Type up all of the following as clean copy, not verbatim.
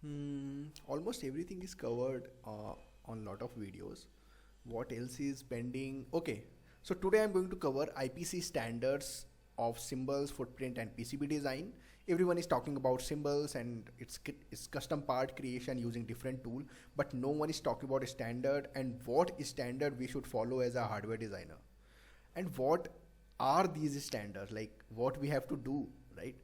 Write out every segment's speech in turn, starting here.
Almost everything is covered on lot of videos. What else is pending? Okay, so today I'm going to cover IPC standards of symbols, footprint, and PCB design. Everyone is talking about symbols and its custom part creation using different tool, but no one is talking about a standard and what standard we should follow as a hardware designer, and what are these standards, like what we have to do, right?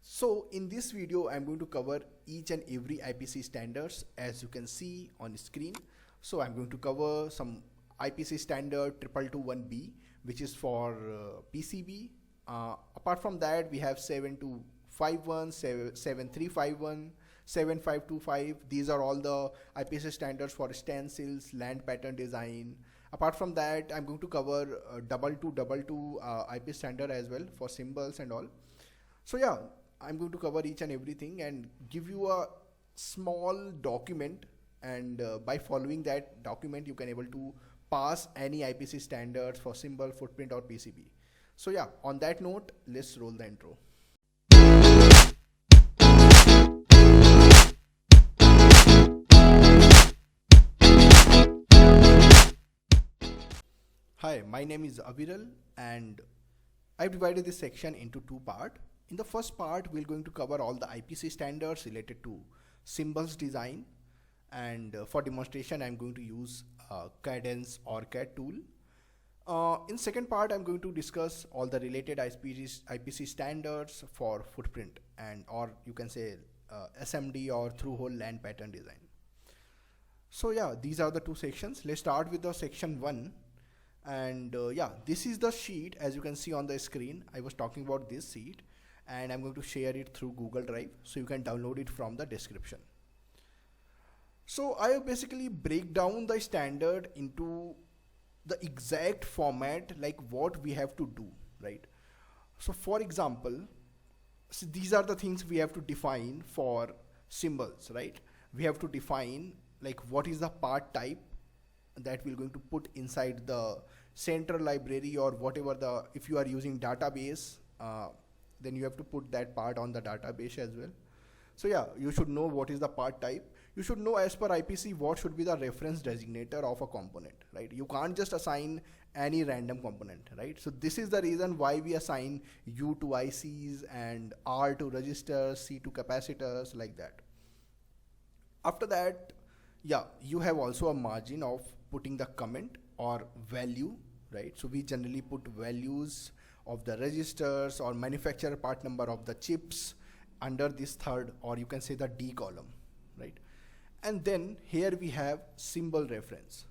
So in this video, I'm going to cover each and every IPC standards as you can see on screen. So I'm going to cover some IPC standard 2221B, which is for PCB. Apart from that, we have 7251, 7351, 7525. These are all the IPC standards for stencils, land pattern design. Apart from that, I'm going to cover 2222 IP standard as well for symbols and all. So yeah, I'm going to cover each and everything and give you a small document, and by following that document you can able to pass any IPC standards for symbol, footprint or PCB. So yeah, on that note, let's roll the intro. Hi, my name is Aviral and I've divided this section into two parts. In the first part, we're going to cover all the IPC standards related to symbols design, and for demonstration, I'm going to use Cadence or CAD tool. In second part, I'm going to discuss all the related IPC standards for footprint and or you can say SMD or through-hole land pattern design. So yeah, these are the two sections. Let's start with the section 1. And yeah, this is the sheet as you can see on the screen. I was talking about this sheet and I'm going to share it through Google Drive so you can download it from the description. So I basically break down the standard into the exact format, like what we have to do, right? So for example, so these are the things we have to define for symbols, right? We have to define like what is the part type that we're going to put inside the central library or whatever the, if you are using database, then you have to put that part on the database as well. So yeah, you should know what is the part type. You should know as per IPC what should be the reference designator of a component, right? You can't just assign any random component, right? So this is the reason why we assign U to ICs and R to resistors, C to capacitors, like that. After that, yeah, you have also a margin of putting the comment or value, right? So we generally put values of the registers or manufacturer part number of the chips under this third, or you can say the D column, right? And then here we have symbol reference.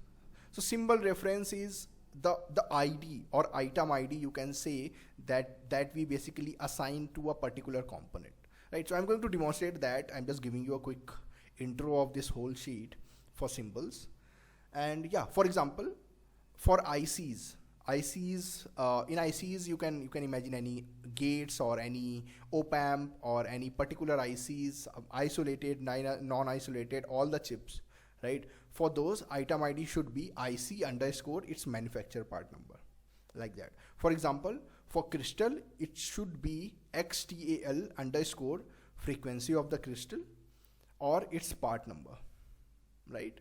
So symbol reference is the ID or item ID, you can say that we basically assign to a particular component, right? So I'm going to demonstrate that. I'm just giving you a quick intro of this whole sheet for symbols. And yeah, for example, for ICs, in ICs you can imagine any gates or any op-amp or any particular ICs, isolated, non-isolated, all the chips, right? For those, item ID should be IC underscore its manufacturer part number, like that. For example, for crystal, it should be XTAL underscore frequency of the crystal or its part number, right?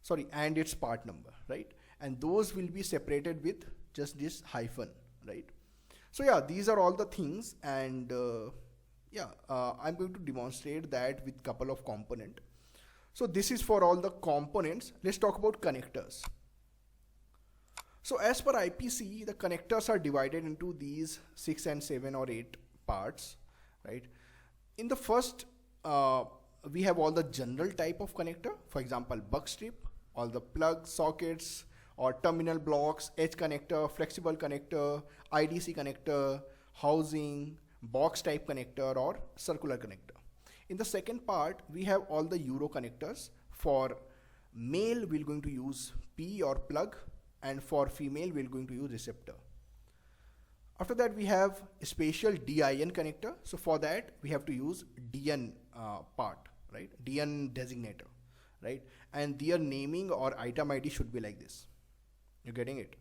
Sorry, and its part number, right? And those will be separated with just this hyphen, right? So yeah, these are all the things, and I'm going to demonstrate that with couple of component. So this is for all the components. Let's talk about connectors. So as per IPC, the connectors are divided into these 6 and 7 or 8 parts, right? In the first, we have all the general type of connector, for example, buck strip, all the plug sockets or terminal blocks, edge connector, flexible connector, IDC connector, housing, box type connector or circular connector. In the second part, we have all the Euro connectors. For male, we're going to use P or plug, and for female, we're going to use receptor. After that, we have a special DIN connector. So for that, we have to use DN part, right? DN designator, right? And their naming or item ID should be like this. You're getting it?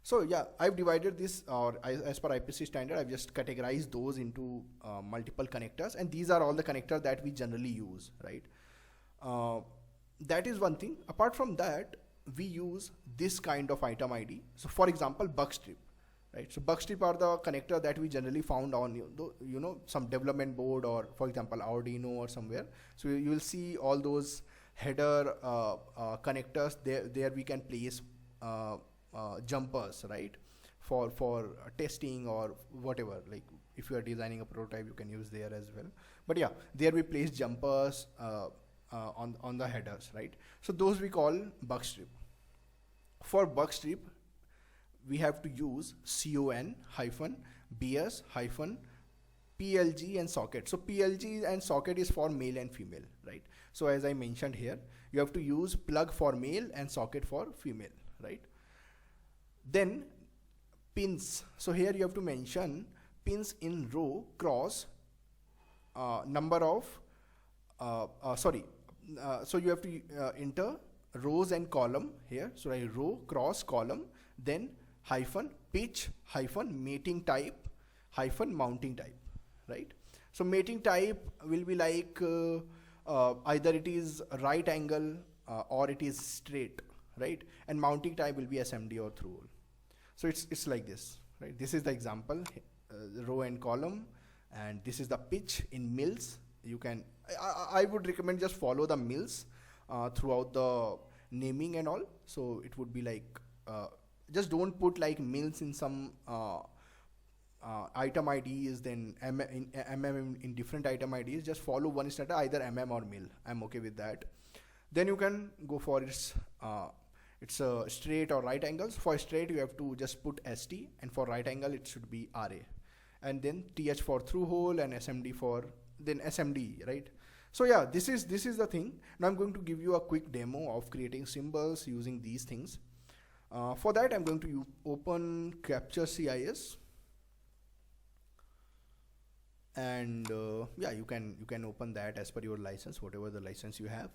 So yeah, I've divided this, as per IPC standard, I've just categorized those into multiple connectors, and these are all the connectors that we generally use, right? That is one thing. Apart from that, we use this kind of item ID. So for example, bug strip, right? So bug strip are the connector that we generally found on some development board, or for example Arduino or somewhere. So you will see all those header connectors there we can place jumpers, right, for testing or whatever. Like if you are designing a prototype, you can use there as well. But yeah, there we place jumpers on the headers, right? So those we call bug strip. For bug strip, we have to use con-bs-plg and socket. So plg and socket is for male and female, right? So as I mentioned here, you have to use plug for male and socket for female, right? Then pins. So here you have to mention pins in row cross number of so you have to enter rows and column here. So I row cross column, then hyphen pitch hyphen mating type hyphen mounting type, right? So mating type will be like either it is right angle or it is straight, right? And mounting type will be SMD or through hole. So it's like this, right? This is the example, row and column, and this is the pitch in mils. You can, I would recommend just follow the mils throughout the naming and all. So it would be like, just don't put like mils in some item IDs, then mm in different item IDs. Just follow one standard, either mm or mil. I'm okay with that. Then you can go for its straight or right angles. For straight, you have to just put ST, and for right angle, it should be RA. And then TH for through hole, and SMD for then SMD, right? So yeah, this is the thing. Now I'm going to give you a quick demo of creating symbols using these things. For that, I'm going to open Capture CIS, and yeah, you can open that as per your license, whatever the license you have.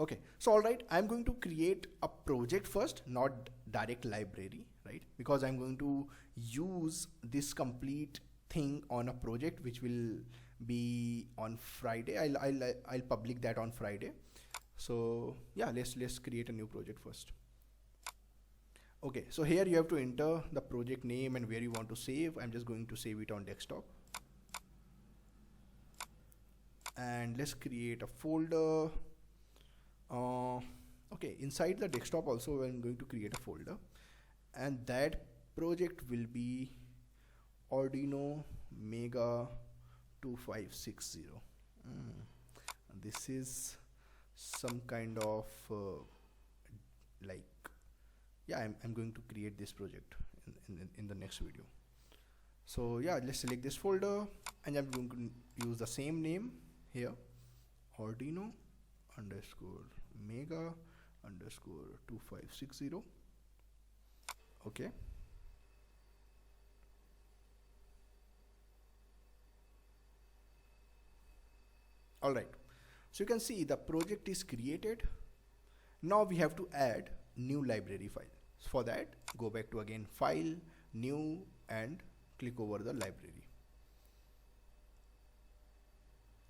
Okay, so all right, I'm going to create a project first, not direct library, right? Because I'm going to use this complete thing on a project which will be on Friday. I'll public that on Friday. So yeah, let's create a new project first. Okay, so here you have to enter the project name and where you want to save. I'm just going to save it on desktop. And let's create a folder. Okay, inside the desktop also I'm going to create a folder, and that project will be Arduino Mega 2560. This is some kind of like, yeah, I'm going to create this project in the next video. So yeah, let's select this folder, and I'm going to use the same name here, Arduino underscore Mega underscore 2560. Okay. All right. So you can see the project is created. Now we have to add new library file. So for that, go back to again file, new, and click over the library.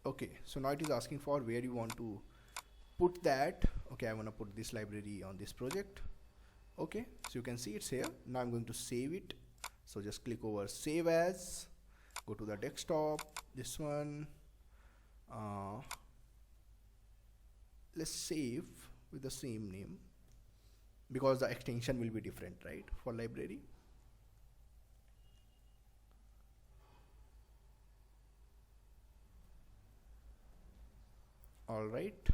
Okay, so now it is asking for where you want to put that. Okay, I want to put this library on this project. Okay, so you can see it's here. Now I'm going to save it. So just click over save as, go to the desktop, this one. Let's save with the same name because the extension will be different, right, for library. All right,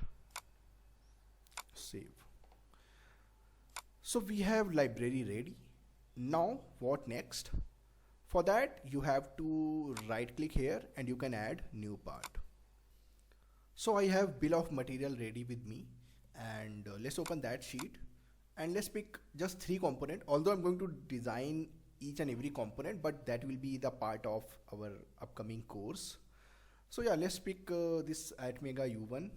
save. So we have library ready. Now what next? For that, you have to right click here and you can add new part. So I have bill of material ready with me, and let's open that sheet and let's pick just 3 components. Although I'm going to design each and every component, but that will be the part of our upcoming course. So yeah, let's pick this Atmega U1,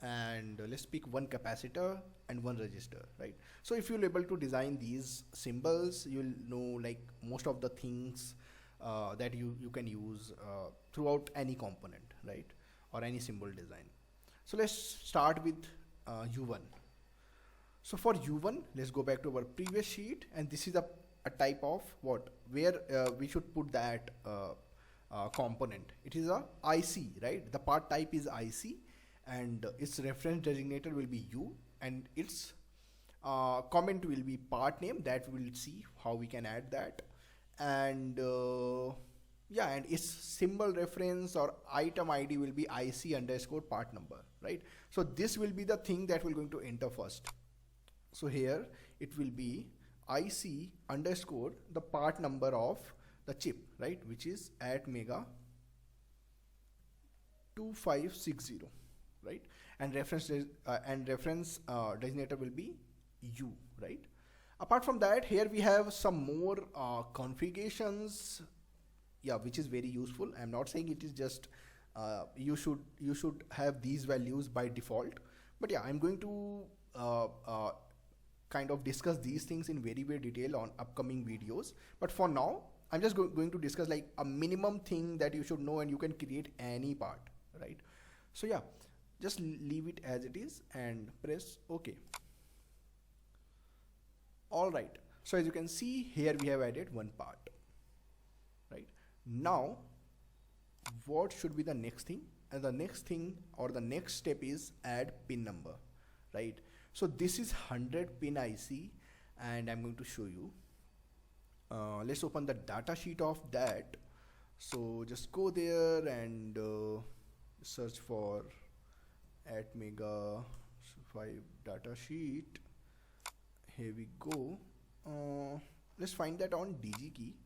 and let's pick one capacitor and one resistor, right? So if you're able to design these symbols, you'll know like most of the things that you can use throughout any component, right, or any symbol design. So let's start with U1. So for U1, let's go back to our previous sheet, and this is a type of what, where we should put that component. It is a IC, right? The part type is IC, and its reference designator will be U, and its comment will be part name. That we'll see how we can add that. And yeah, and its symbol reference or item ID will be IC underscore part number, right? So this will be the thing that we're going to enter first. So here it will be IC underscore the part number of the chip, right, which is ATmega 2560, right? And reference designator will be U, right? Apart from that, here we have some more configurations, yeah, which is very useful. I'm not saying it is just you should have these values by default, but yeah, I'm going to kind of discuss these things in very detail on upcoming videos. But for now, I'm just going to discuss like a minimum thing that you should know, and you can create any part, right? So yeah, just leave it as it is and press OK. All right, so as you can see here, we have added one part, right? Now what should be the next thing? And the next thing or the next step is add pin number, right? So this is 100 pin IC, and I'm going to show you. Let's open the data sheet of that. So just go there and search for ATmega 5 data sheet. Here we go. Let's find that on DG key,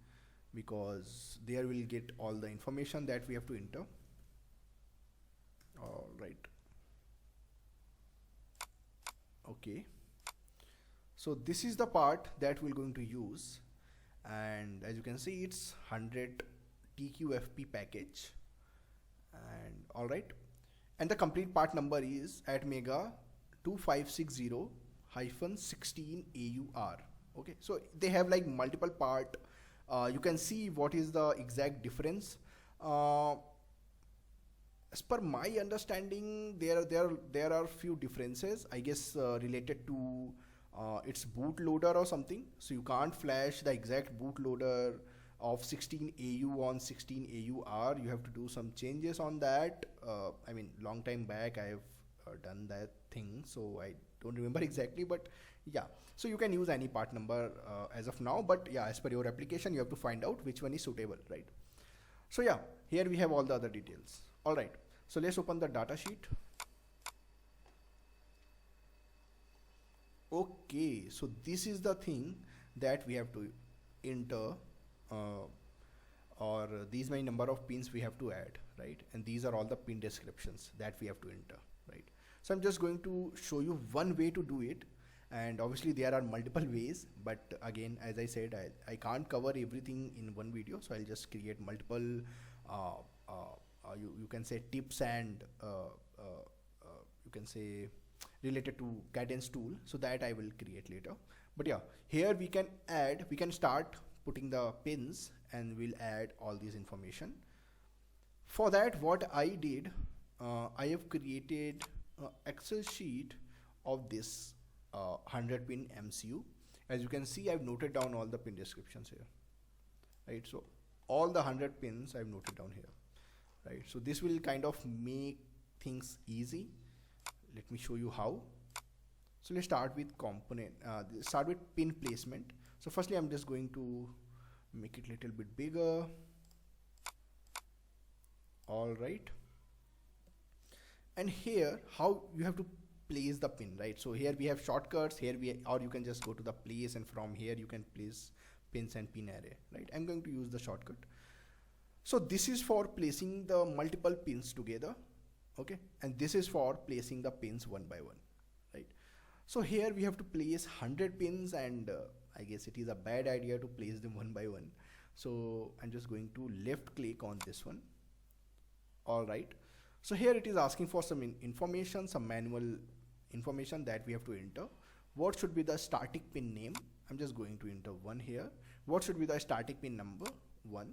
because there we'll get all the information that we have to enter. All right. Okay. So this is the part that we're going to use, and as you can see, it's 100 TQFP package. And all right, and the complete part number is ATmega 2560-16 AUR. Okay, so they have like multiple part. You can see what is the exact difference. As per my understanding, there are few differences, I guess, related to its bootloader or something. So you can't flash the exact bootloader of 16 AU on 16 AUR. You have to do some changes on that. I mean, long time back I have done that thing, so I don't remember exactly, but yeah. So you can use any part number as of now, but yeah, as per your application, you have to find out which one is suitable, right? So yeah, here we have all the other details. All right, so let's open the data sheet. Okay, so this is the thing that we have to enter, or these many number of pins we have to add, right? And these are all the pin descriptions that we have to enter, right? So I'm just going to show you one way to do it, and obviously there are multiple ways, but again, as I said, I can't cover everything in one video, so I'll just create multiple you can say tips and you can say related to Cadence tool, so that I will create later. But yeah, here we can start putting the pins, and we'll add all these information. For that, what I did, I have created an Excel sheet of this 100 pin MCU. As you can see, I've noted down all the pin descriptions here, right? So all the 100 pins I've noted down here, right? So this will kind of make things easy. Let me show you how. So let's start with start with pin placement. So firstly, I'm just going to make it a little bit bigger. All right. And here, how you have to place the pin, right? So here we have shortcuts. Or you can just go to the place, and from here you can place pins and pin array, right? I'm going to use the shortcut. So this is for placing the multiple pins together, okay? And this is for placing the pins one by one, right? So here we have to place 100 pins, and I guess it is a bad idea to place them one by one. So I'm just going to left click on this one. All right. So here it is asking for some information, some manual information that we have to enter. What should be the static pin name? I'm just going to enter 1 here. What should be the static pin number? 1.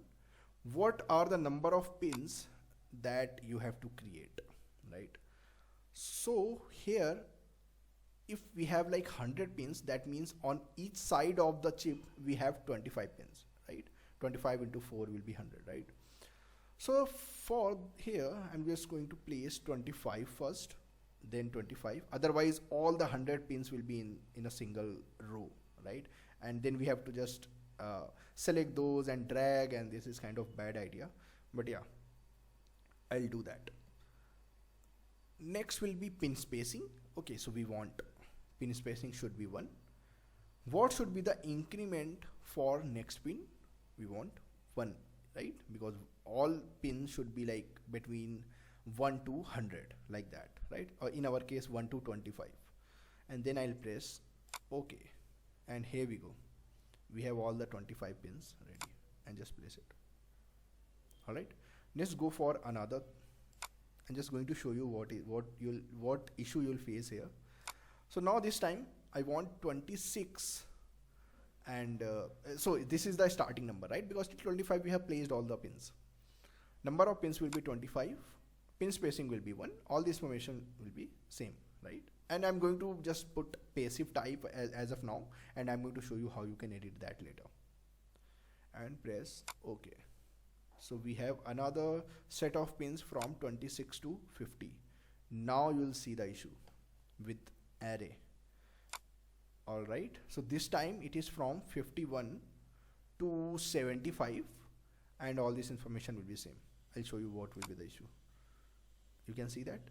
What are the number of pins that you have to create, right? So here, if we have like 100 pins, that means on each side of the chip we have 25 pins, right? 25 into 4 will be 100, right? So for here, I'm just going to place 25 first, then 25. Otherwise, all the 100 pins will be in a single row, right? And then we have to just select those and drag, and this is kind of bad idea. But yeah, I'll do that. Next will be pin spacing. Okay, so we want pin spacing should be 1. What should be the increment for next pin? We want 1, right? Because all pins should be like between 1 to 100, like that, right? Or in our case 1 to 25. And then I'll press OK, and here we go. We have all the 25 pins ready, and just place it. All right, let's go for another. I'm just going to show you what issue you'll face here. So now this time I want 26, and so this is the starting number, right? Because till 25 we have placed all the pins. Number of pins will be 25. Pin spacing will be 1. All this information will be same, right? And I'm going to just put passive type as of now, and I'm going to show you how you can edit that later. And press OK. So we have another set of pins from 26 to 50. Now you'll see the issue with array. All right, so this time it is from 51 to 75, and all this information will be same. I'll show you what will be the issue. You can see that.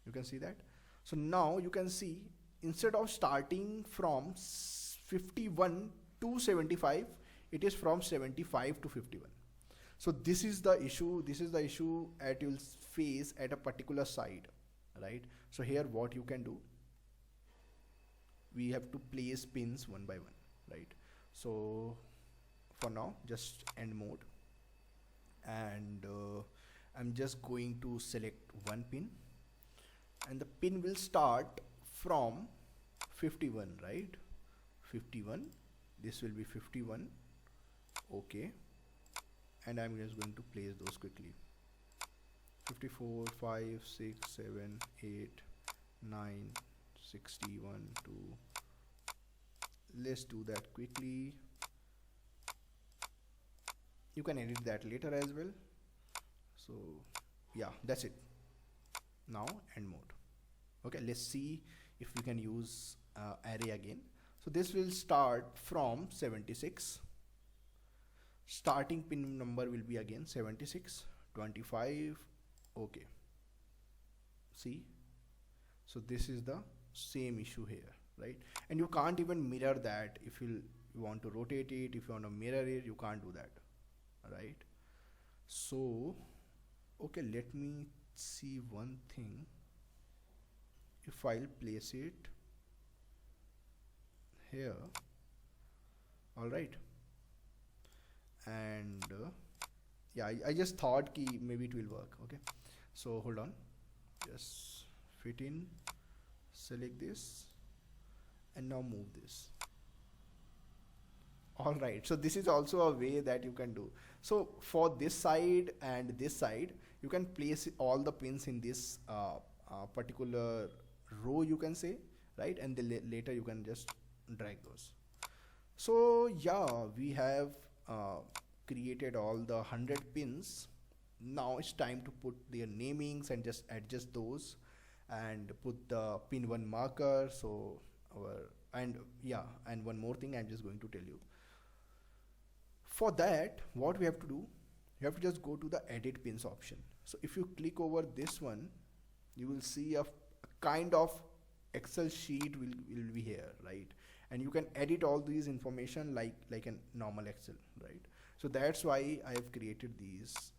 You can see that. So now you can see, instead of starting from 51 to 75, it is from 75 to 51. So this is the issue. This is the issue that you'll face at a particular side, right? So here what you can do, we have to place pins one by one, right? So for now, just end mode, and I'm just going to select one pin, and the pin will start from 51, right? 51, this will be 51. Okay, and I'm just going to place those quickly. 54, 5, 6, 7, 8, 9, 61, 2. Let's do that quickly. You can edit that later as well. So yeah, that's it. Now end mode. Okay, let's see if we can use array again. So this will start from 76. Starting pin number will be again 76, 25. Okay, see, so this is the same issue here, right? And you can't even mirror that. If you want to rotate it, if you want to mirror it, you can't do that, right? So okay, let me see one thing. If I'll place it here, all right, and yeah, I just thought ki maybe it will work. Okay, so hold on, just fit in, select this, and now move this. All right, so this is also a way that you can do. So for this side and this side, you can place all the pins in this particular row, you can say, right? And later you can just drag those. So yeah, we have created all the 100 pins. Now it's time to put their namings and just adjust those and put the pin 1 marker. So and one more thing I'm just going to tell you. For that, what we have to do, you have to just go to the edit pins option. So if you click over this one, you will see a kind of Excel sheet will be here, right? And you can edit all these information like a normal Excel, right? So that's why I have created these,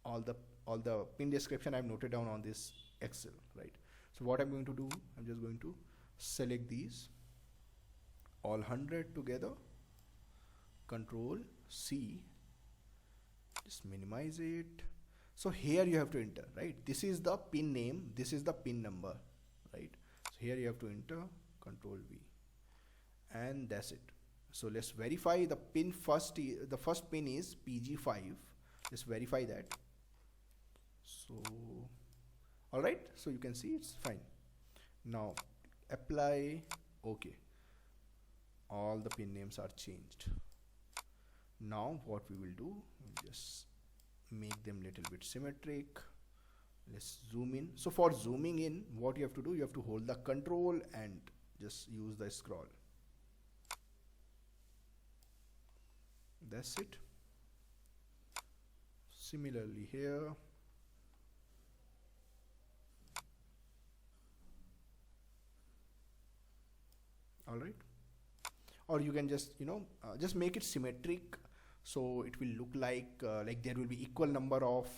all the pin description I've noted down on this Excel, right? So what I'm going to do, I'm just going to select these all 100 together, Control C, just minimize it. So here you have to enter, right? This is the pin name, this is the pin number, right? So here you have to enter Control V, and that's it. So let's verify the pin first. The first pin is PG5. Let's verify that. So all right, so you can see it's fine. Now apply, okay, all the pin names are changed. Now what we will do, we'll just make them little bit symmetric. Let's zoom in. So for zooming in, what you have to do, you have to hold the control and just use the scroll. That's it. Similarly here. All right, or you can just just make it symmetric, so it will look like there will be equal number of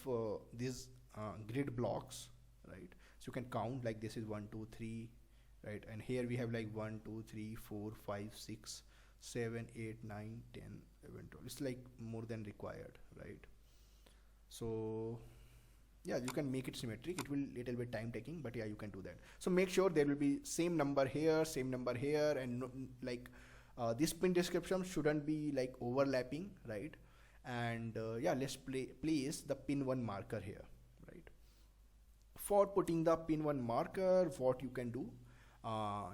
these grid blocks, right? So you can count like this is 1 2 3, right? And here we have like 1 2 3 4 5 6 7 8 9 10 11 12. It's like more than required, right? So yeah, you can make it symmetric. It will little bit time taking, but yeah, you can do that. So make sure there will be same number here, same number here, and this pin description shouldn't be like overlapping, right? And yeah, let's place the pin 1 marker here, right? For putting the pin 1 marker, what you can do,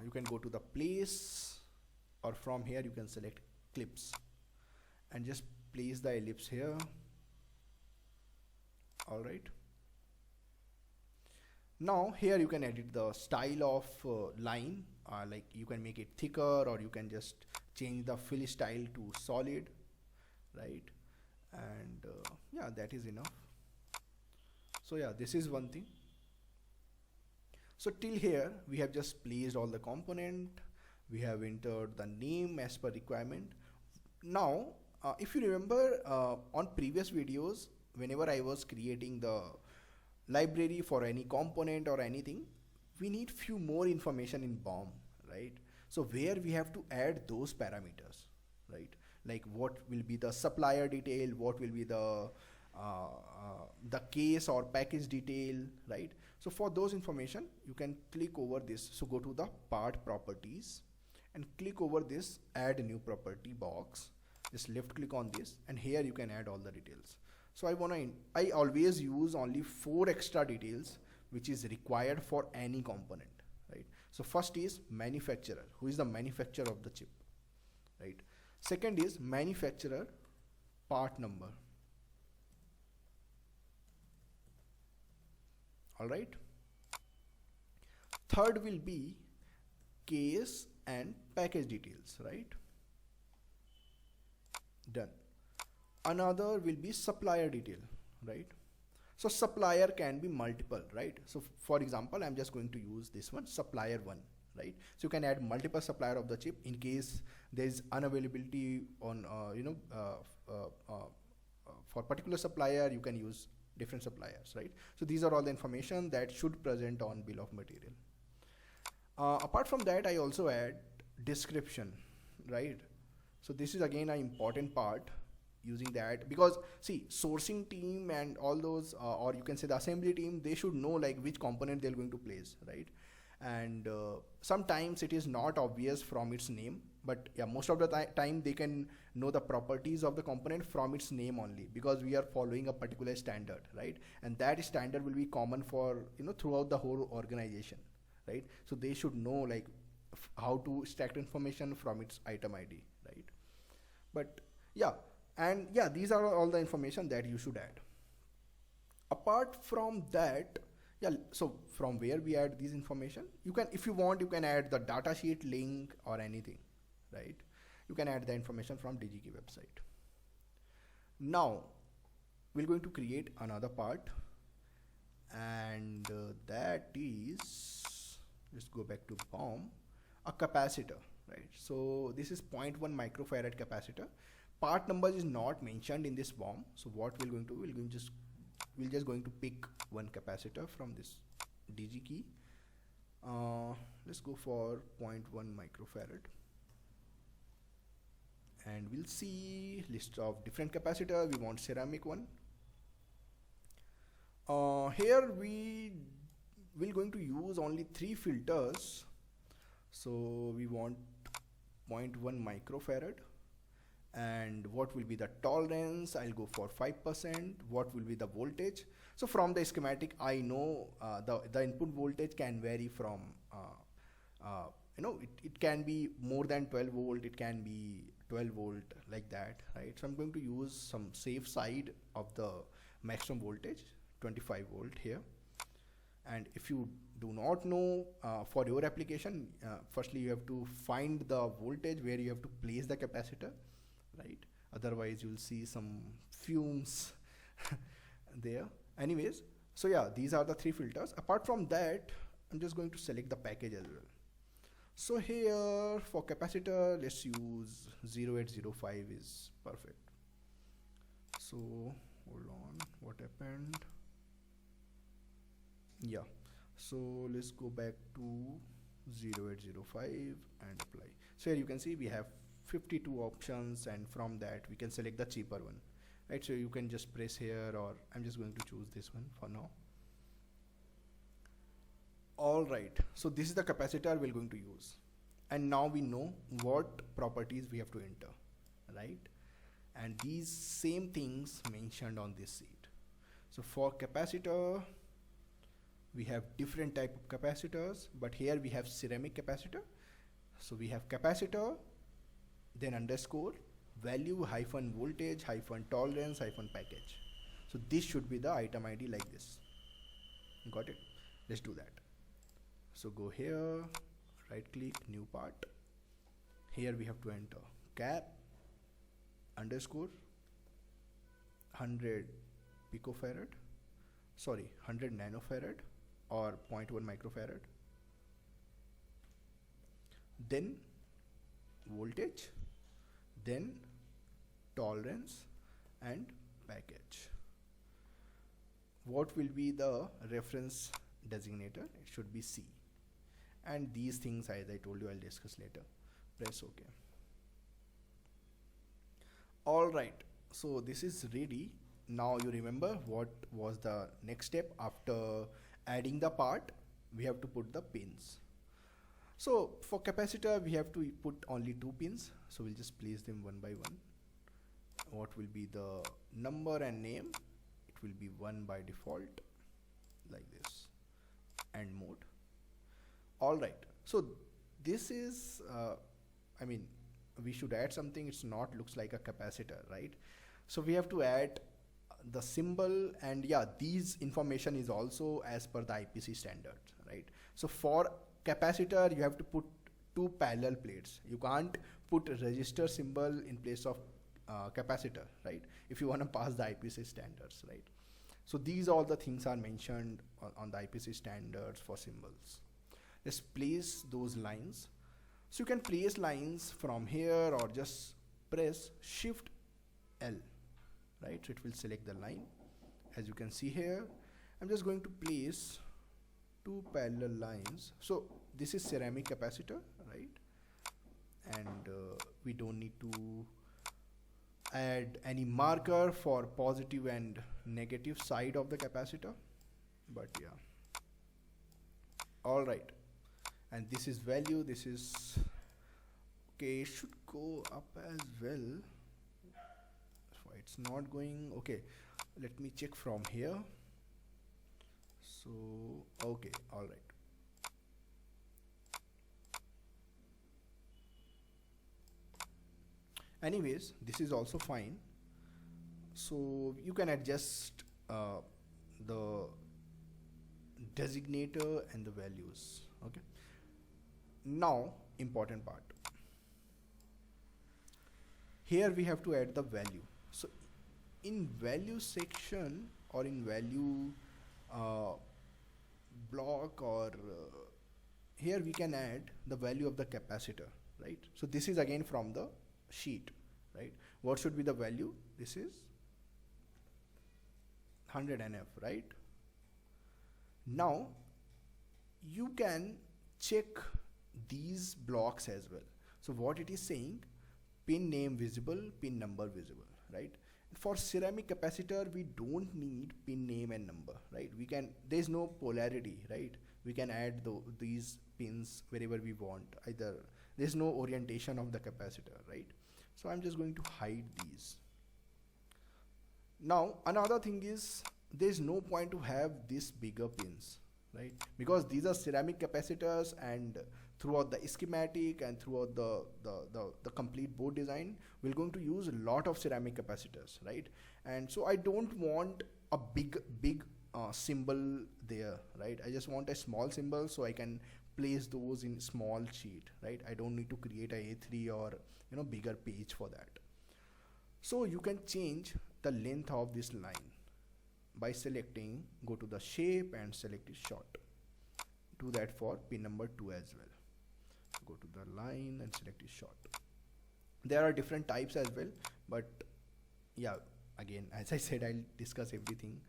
you can go to the place, or from here you can select clips and just place the ellipse here. All right. Now here you can edit the style of line, like you can make it thicker, or you can just change the fill style to solid, right? And yeah, that is enough. So yeah, this is one thing. So till here we have just placed all the component, we have entered the name as per requirement. Now if you remember on previous videos, whenever I was creating the library for any component or anything, we need few more information in BOM, right? So where we have to add those parameters, right? Like what will be the supplier detail, what will be the case or package detail, right? So for those information, you can click over this. So go to the part properties and click over this add new property box. Just left click on this, and here you can add all the details. So I always use only 4 extra details which is required for any component, right? So first is manufacturer, who is the manufacturer of the chip, right? Second is manufacturer part number. All right. Third will be case and package details, right? Done. Another will be supplier detail, right? So supplier can be multiple, right? So for example, I'm just going to use this one, supplier 1, right? So you can add multiple supplier of the chip in case there is unavailability on for particular supplier. You can use different suppliers, right? So these are all the information that should present on bill of material. Apart from that, I also add description, right? So this is again an important part, using that, because see, sourcing team and all those or you can say the assembly team, they should know like which component they're going to place, right? And sometimes it is not obvious from its name, but yeah, most of the time they can know the properties of the component from its name only, because we are following a particular standard, right? And that standard will be common for throughout the whole organization, right? So they should know like how to extract information from its item ID, right? But yeah, and yeah, these are all the information that you should add. Apart from that, yeah, so from where we add these information, you can, if you want, you can add the datasheet link or anything, right? You can add the information from DigiKey website. Now we're going to create another part, and that is, let's go back to BOM, a capacitor, right? So this is 0.1 microfarad capacitor. Part number is not mentioned in this BOM. So what we're going to, we're just going to pick one capacitor from this DigiKey. Let's go for 0.1 microfarad, and we'll see list of different capacitor. We want ceramic one. Here we will going to use only 3 filters. So we want 0.1 microfarad, and what will be the tolerance? I'll go for 5%. What will be the voltage? So from the schematic I know the input voltage can vary from it can be more than 12 volt, it can be 12 volt, like that, right? So I'm going to use some safe side of the maximum voltage, 25 volt here. And if you do not know for your application, firstly you have to find the voltage where you have to place the capacitor, right? Otherwise you'll see some fumes there. Anyways, so yeah, these are the 3 filters. Apart from that, I'm just going to select the package as well. So here for capacitor, let's use 0805 is perfect. So hold on, what happened? Yeah, so let's go back to 0805 and apply. So here you can see we have 52 options, and from that we can select the cheaper one, right? So you can just press here, or I'm just going to choose this one for now. All right, so this is the capacitor we're going to use, and now we know what properties we have to enter, right? And these same things mentioned on this sheet. So for capacitor, we have different type of capacitors, but here we have ceramic capacitor. So we have capacitor, then underscore, value hyphen voltage hyphen tolerance hyphen package. So this should be the item ID like this. Got it? Let's do that. So go here, right click, new part. Here we have to enter cap underscore 100 picofarad, sorry 100 nanofarad or 0.1 microfarad, then voltage, then tolerance and package. What will be the reference designator? It should be C. And these things, as I told you, I'll discuss later. Press OK. Alright, so this is ready. Now you remember what was the next step after adding the part. We have to put the pins. So for capacitor we have to put only 2 pins, so we'll just place them one by one. What will be the number and name? It will be 1 by default, like this, and mode. Alright, so this is we should add something. It's not looks like a capacitor, right? So we have to add the symbol, and yeah, these information is also as per the IPC standard, right? So for capacitor you have to put 2 parallel plates. You can't put resistor symbol in place of capacitor, right? If you want to pass the IPC standards, right? So these all the things are mentioned on the IPC standards for symbols. Let's place those lines. So you can place lines from here, or just press Shift L, right? So it will select the line. As you can see here, I'm just going to place 2 parallel lines. So this is ceramic capacitor, right? And we don't need to add any marker for positive and negative side of the capacitor, but yeah. All right, and this is value, this is okay. It should go up as well. So it's not going. Okay, let me check from here. So okay, all right. Anyways, this is also fine. So you can adjust the designator and the values. Okay. Now, important part. Here we have to add the value. So in value section, or in value block, or here we can add the value of the capacitor, right? So this is again from the sheet, right? What should be the value? This is 100 NF, right? Now you can check these blocks as well. So what it is saying, pin name visible, pin number visible, right? For ceramic capacitor we don't need pin name and number, right? We there's no polarity, right? We can add these pins wherever we want. Either there's no orientation of the capacitor, right? So I'm just going to hide these. Now another thing is, there's no point to have these bigger pins, right? Because these are ceramic capacitors, and throughout the schematic and throughout the complete board design, we're going to use a lot of ceramic capacitors, right? And so I don't want a big symbol there, right? I just want a small symbol so I can place those in small sheet, right? I don't need to create a A3 or bigger page for that. So you can change the length of this line by selecting, go to the shape and select it short. Do that for pin number 2 as well. Go to the line and select it short. There are different types as well, but yeah, again, as I said, I'll discuss everything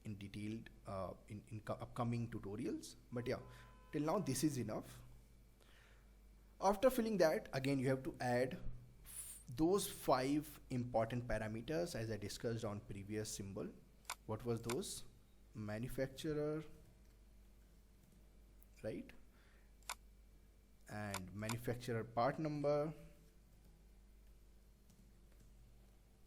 in detail in upcoming tutorials. But yeah, till now this is enough. After filling that, again you have to add those 5 important parameters as I discussed on previous symbol. What was those? Manufacturer, right? And manufacturer part number.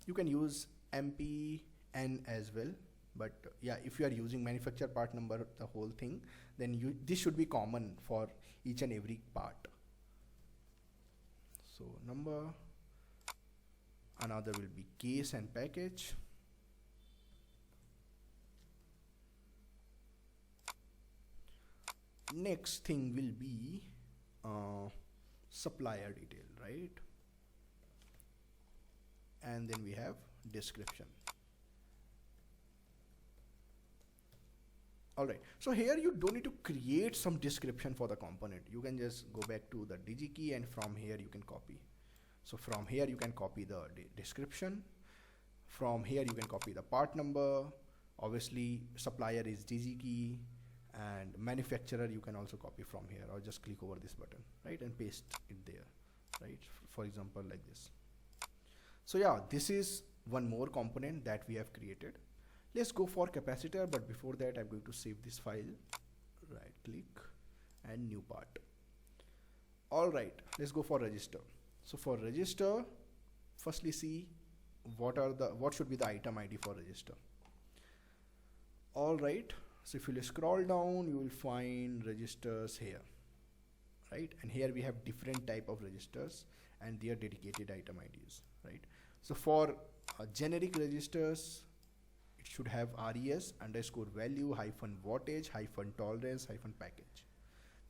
You can use MPN as well, but yeah, if you are using manufacturer part number, the whole thing, then this should be common for each and every part. So number, another will be case and package. Next thing will be supplier detail, right? And then we have description. Alright, so here you don't need to create some description for the component. You can just go back to the digi key, and from here you can copy. So from here you can copy the description. From here you can copy the part number. Obviously supplier is digi key, and manufacturer you can also copy from here, or just click over this button, right, and paste it there, right? For example, like this. So yeah, this is one more component that we have created. Let's go for capacitor, but before that I'm going to save this file. Right click and new part. Alright, let's go for register. So for register, firstly see what should be the item ID for register. Alright, so if you scroll down, you will find registers here, right? And here we have different type of registers and their dedicated item IDs, right? So for generic registers, it should have res underscore value hyphen wattage hyphen tolerance hyphen package.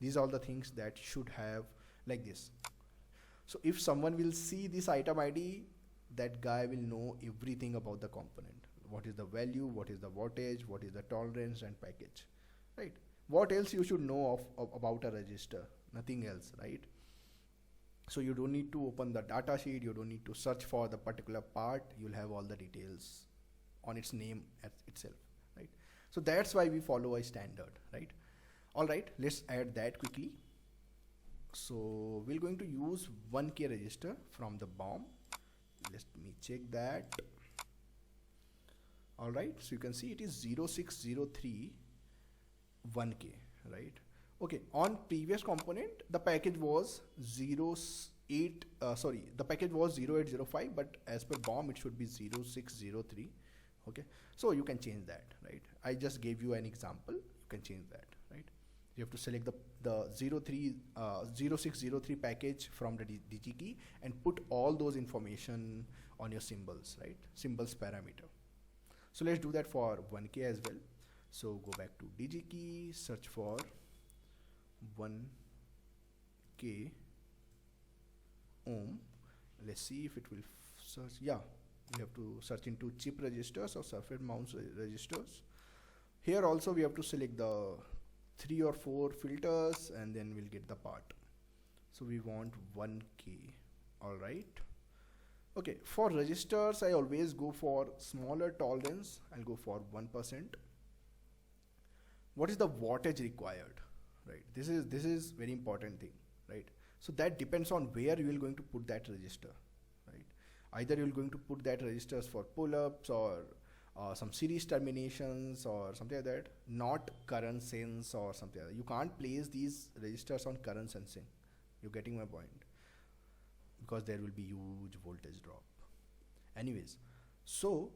These are all the things that should have like this. So if someone will see this item ID, that guy will know everything about the component. What is the value, what is the wattage, what is the tolerance and package, right? What else you should know about a register? Nothing else, right? So you don't need to open the data sheet, you don't need to search for the particular part, you'll have all the details on its name itself, right? So that's why we follow a standard, right? Alright, let's add that quickly. So we're going to use 1K register from the BOM. Let me check that. Alright, so you can see it is 0603 1K, right? Okay, on previous component the package was 0805, but as per BOM it should be 0603. Okay, so you can change that, right? I just gave you an example, you can change that, right? You have to select the 0603 package from the digi key and put all those information on your symbols, right? Symbols parameter. So let's do that for 1K as well. So go back to digi key, search for 1K ohm. Let's see if it will search. Yeah, we have to search into chip registers or surface mount registers. Here also we have to select the 3 or 4 filters and then we'll get the part. So we want 1K. Alright. Okay, for registers I always go for smaller tolerance. I'll go for 1%. What is the wattage required, right? This is very important thing, right? So that depends on where you are going to put that register, right? Either you are going to put that registers for pull-ups or some series terminations or something like that, not current sense or something like that. You can't place these registers on current sensing. You're getting my point, because there will be huge voltage drop. Anyways, so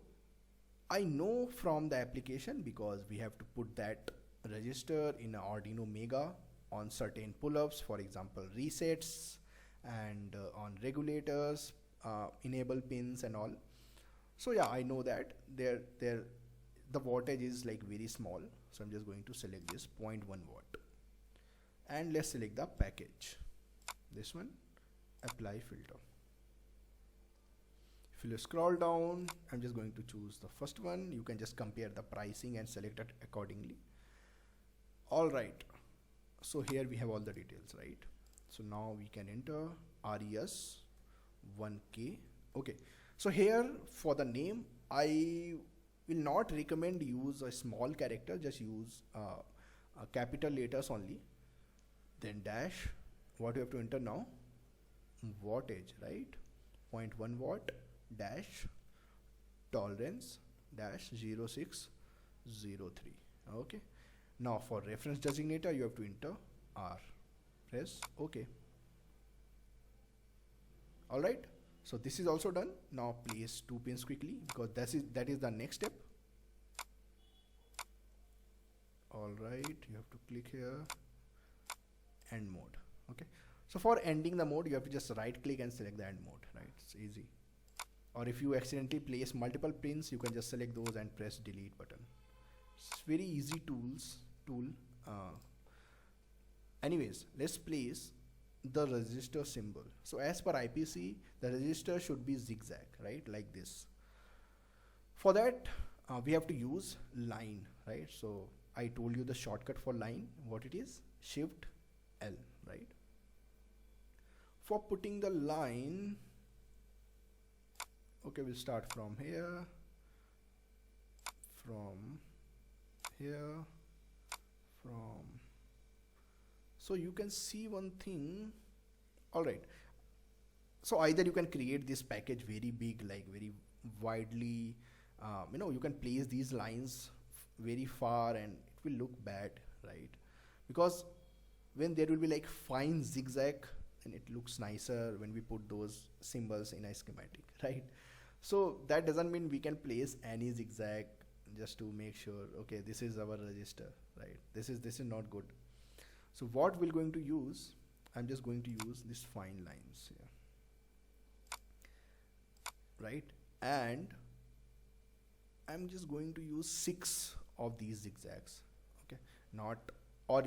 I know from the application, because we have to put that register in an Arduino Mega on certain pull-ups, for example resets, and on regulators, enable pins and all. So yeah, I know that the voltage is like very small, so I'm just going to select this 0.1 watt, and let's select the package, this one, apply filter. If you scroll down, I'm just going to choose the first one. You can just compare the pricing and select it accordingly. All right, so here we have all the details, right? So now we can enter RES 1K. Okay, so here for the name, I will not recommend use a small character, just use capital letters only, then dash. What you have to enter now? Wattage, right? 0.1 watt dash tolerance dash 0603. Okay, now for reference designator you have to enter R. Press OK. All right, so this is also done. Now place 2 pins quickly, because that is the next step. All right, you have to click here, end mode. Okay, so for ending the mode you have to just right click and select the end mode, right? It's easy. Or if you accidentally place multiple pins, you can just select those and press delete button. It's very easy tool. Anyways, let's place the resistor symbol. So as per IPC, the resistor should be zigzag, right? Like this. For that, we have to use line, right? So I told you the shortcut for line, what it is? Shift L, right? For putting the line, okay, we'll start from here, so you can see one thing. All right, so either you can create this package very big, like very widely, you can place these lines very far and it will look bad, right? Because when there will be like fine zigzag, and it looks nicer when we put those symbols in a schematic, right? So that doesn't mean we can place any zigzag just to make sure, okay, this is our register, right? This is not good. So what we're going to use, I'm just going to use these fine lines here, right? And I'm just going to use 6 of these zigzags, okay? Or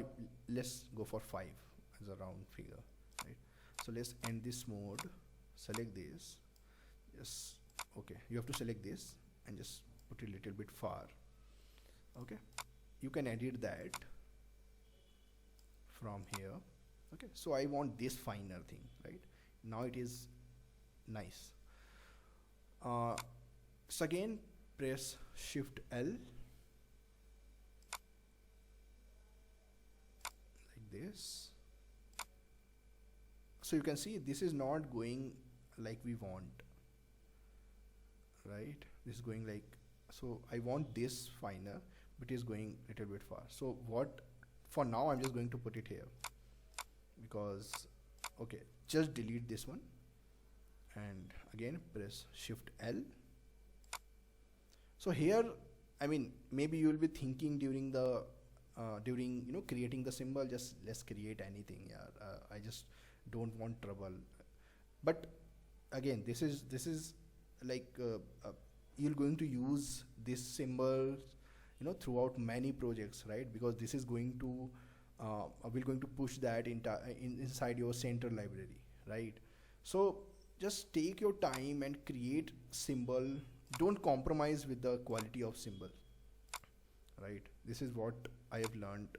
let's go for 5 as a round figure, right? So let's end this mode, select this, just okay, you have to select this and just put it a little bit far. Okay, you can edit that from here. Okay, so I want this finer thing, right? Now it is nice. So again, press Shift L, like this. So you can see this is not going like we want, right? This is going like, so I want this finer, but it is going a little bit far. So what, for now I'm just going to put it here, because okay, just delete this one and again press Shift L. So here, I mean, maybe you will be thinking during the creating the symbol, just let's create anything. Yeah, I just don't want trouble. But again, this is like you're going to use this symbol throughout many projects, right? Because this is going to we're going to push that inside your center library, right? So just take your time and create symbol. Don't compromise with the quality of symbol, right? This is what I have learned.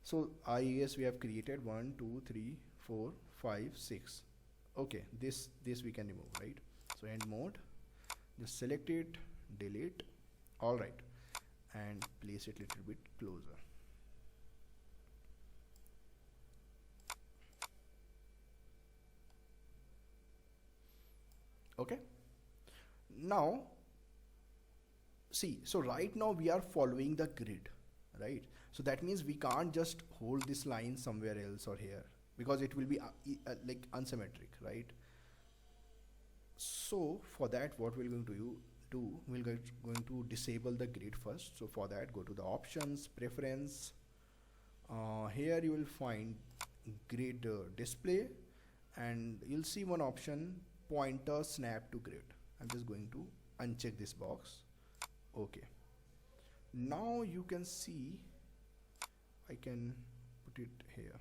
So IES we have created 1 2 3 4 5 6. Okay, this we can remove, right? So end mode, just select it, delete. All right, and place it a little bit closer. Okay, now see, so right now we are following the grid, right? So that means we can't just hold this line somewhere else or here, because it will be like unsymmetric, right? So for that, what we're going to do, we're going to disable the grid first. So for that, go to the options, preference. Here you will find grid display, and you'll see one option, pointer snap to grid. I'm just going to uncheck this box. Okay, now you can see I can put it here,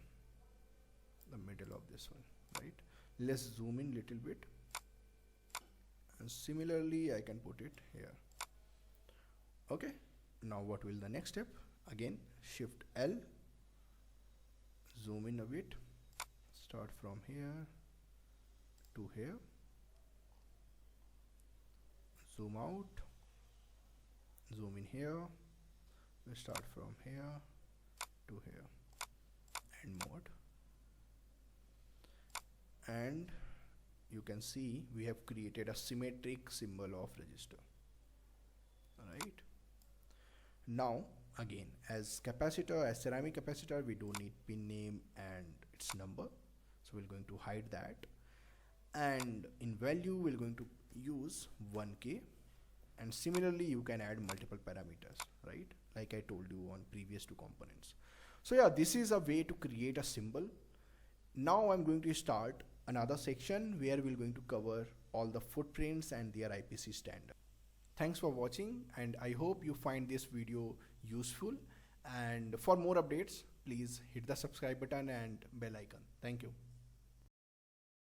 the middle of this one, right? Let's zoom in little bit, and similarly I can put it here. Okay, now what will the next step? Again, shift L, zoom in a bit, start from here to here, zoom out, zoom in here, we start from here to here, and mode. And you can see we have created a symmetric symbol of resistor. Alright, now again, as capacitor, as ceramic capacitor, we don't need pin name and its number, so we're going to hide that. And in value we're going to use 1K, and similarly you can add multiple parameters, right, like I told you on previous two components. So yeah, this is a way to create a symbol. Now I'm going to start another section where we're going to cover all the footprints and their IPC standard. Thanks for watching, and I hope you find this video useful, and for more updates please hit the subscribe button and bell icon. Thank you.